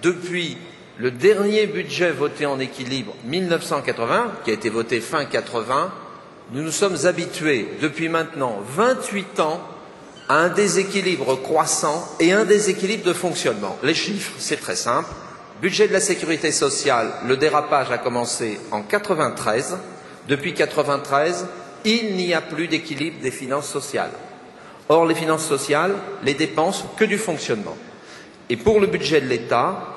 Depuis le dernier budget voté en équilibre 1980, qui a été voté fin 80, nous nous sommes habitués depuis maintenant 28 ans à un déséquilibre croissant et un déséquilibre de fonctionnement. Les chiffres, c'est très simple. Budget de la sécurité sociale, le dérapage a commencé en 93. Depuis 93, il n'y a plus d'équilibre des finances sociales. Or, les finances sociales, les dépenses que du fonctionnement. Et pour le budget de l'État,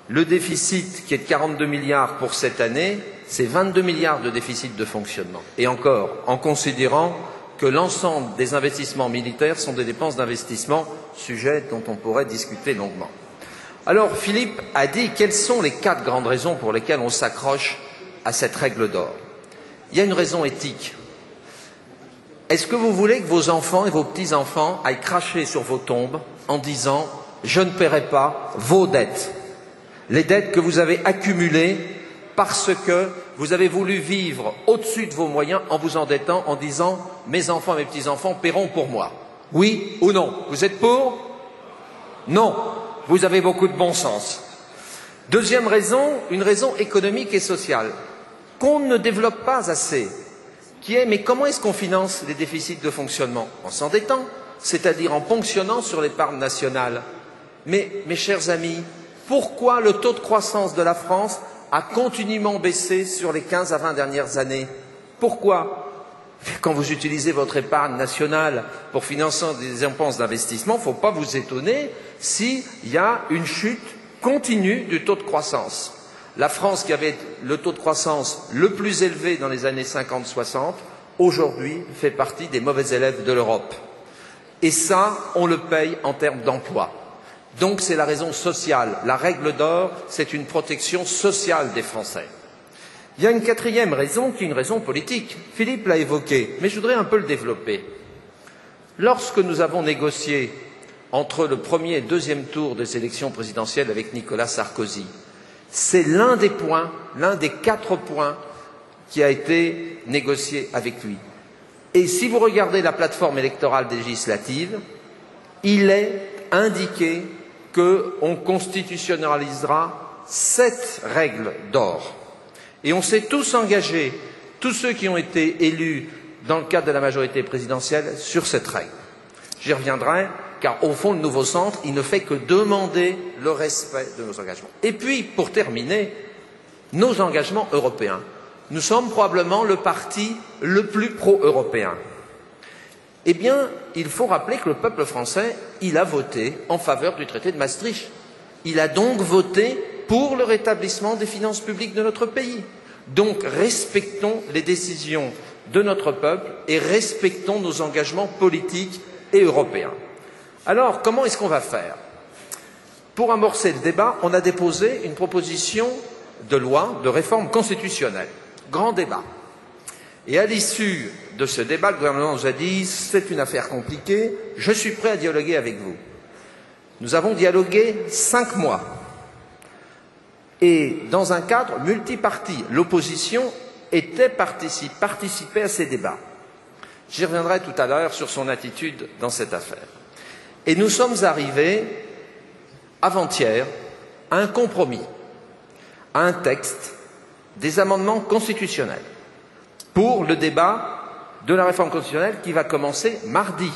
le déficit qui est de 42 milliards pour cette année, c'est 22 milliards de déficit de fonctionnement. Et encore, en considérant que l'ensemble des investissements militaires sont des dépenses d'investissement, sujet dont on pourrait discuter longuement. Alors, Philippe a dit quelles sont les 4 grandes raisons pour lesquelles on s'accroche à cette règle d'or. Il y a une raison éthique. Est-ce que vous voulez que vos enfants et vos petits-enfants aillent cracher sur vos tombes en disant « je ne paierai pas vos dettes », les dettes que vous avez accumulées parce que vous avez voulu vivre au-dessus de vos moyens en vous endettant, en disant « mes enfants et mes petits-enfants paieront pour moi ». Oui ou non? Vous êtes pour? Non. Vous avez beaucoup de bon sens. Deuxième raison, une raison économique et sociale, qu'on ne développe pas assez, qui est mais comment est-ce qu'on finance les déficits de fonctionnement? En s'endettant, c'est-à-dire en ponctionnant sur l'épargne nationale. Mais, mes chers amis, pourquoi le taux de croissance de la France a continuellement baissé sur les 15 à 20 dernières années? Pourquoi? Quand vous utilisez votre épargne nationale pour financer des dépenses d'investissement, il ne faut pas vous étonner s'il y a une chute continue du taux de croissance. La France, qui avait le taux de croissance le plus élevé dans les années 50-60, aujourd'hui fait partie des mauvais élèves de l'Europe. Et ça, on le paye en termes d'emploi. Donc c'est la raison sociale. La règle d'or, c'est une protection sociale des Français. Il y a une 4e raison qui est une raison politique. Philippe l'a évoqué, mais je voudrais un peu le développer. Lorsque nous avons négocié entre le premier et le deuxième tour des élections présidentielles avec Nicolas Sarkozy, c'est l'un des points, l'un des 4 points qui a été négocié avec lui. Et si vous regardez la plateforme électorale législative, il est indiqué qu'on constitutionnalisera 7 règles d'or. Et on s'est tous engagés, tous ceux qui ont été élus dans le cadre de la majorité présidentielle, sur cette règle. J'y reviendrai, car au fond, le nouveau centre, il ne fait que demander le respect de nos engagements. Et puis, pour terminer, nos engagements européens. Nous sommes probablement le parti le plus pro-européen. Eh bien, il faut rappeler que le peuple français, il a voté en faveur du traité de Maastricht. Il a donc voté pour le rétablissement des finances publiques de notre pays. Donc, respectons les décisions de notre peuple et respectons nos engagements politiques et européens. Alors, comment est-ce qu'on va faire? Pour amorcer le débat, on a déposé une proposition de loi de réforme constitutionnelle. Grand débat. Et à l'issue de ce débat, le gouvernement nous a dit « c'est une affaire compliquée, je suis prêt à dialoguer avec vous ». Nous avons dialogué 5 mois. Et dans un cadre multiparti, l'opposition participait à ces débats. J'y reviendrai tout à l'heure sur son attitude dans cette affaire. Et nous sommes arrivés, avant-hier, à un compromis, à un texte, des amendements constitutionnels pour le débat de la réforme constitutionnelle qui va commencer mardi.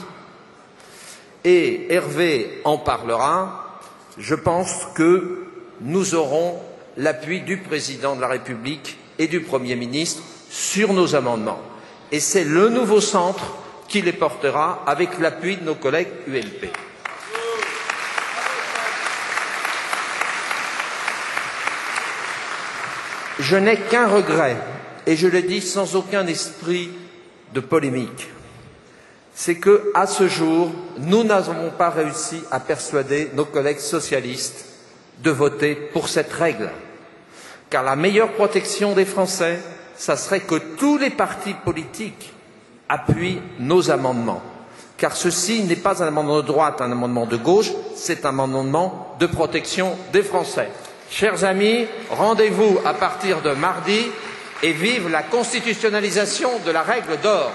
Et Hervé en parlera. Je pense que nous aurons l'appui du président de la République et du Premier ministre sur nos amendements. Et c'est le nouveau centre qui les portera avec l'appui de nos collègues UMP. Je n'ai qu'un regret, et je le dis sans aucun esprit de polémique, c'est que, à ce jour, nous n'avons pas réussi à persuader nos collègues socialistes de voter pour cette règle. Car la meilleure protection des Français, ça serait que tous les partis politiques appuient nos amendements. Car ceci n'est pas un amendement de droite, un amendement de gauche, c'est un amendement de protection des Français. Chers amis, rendez-vous à partir de mardi et vive la constitutionnalisation de la règle d'or.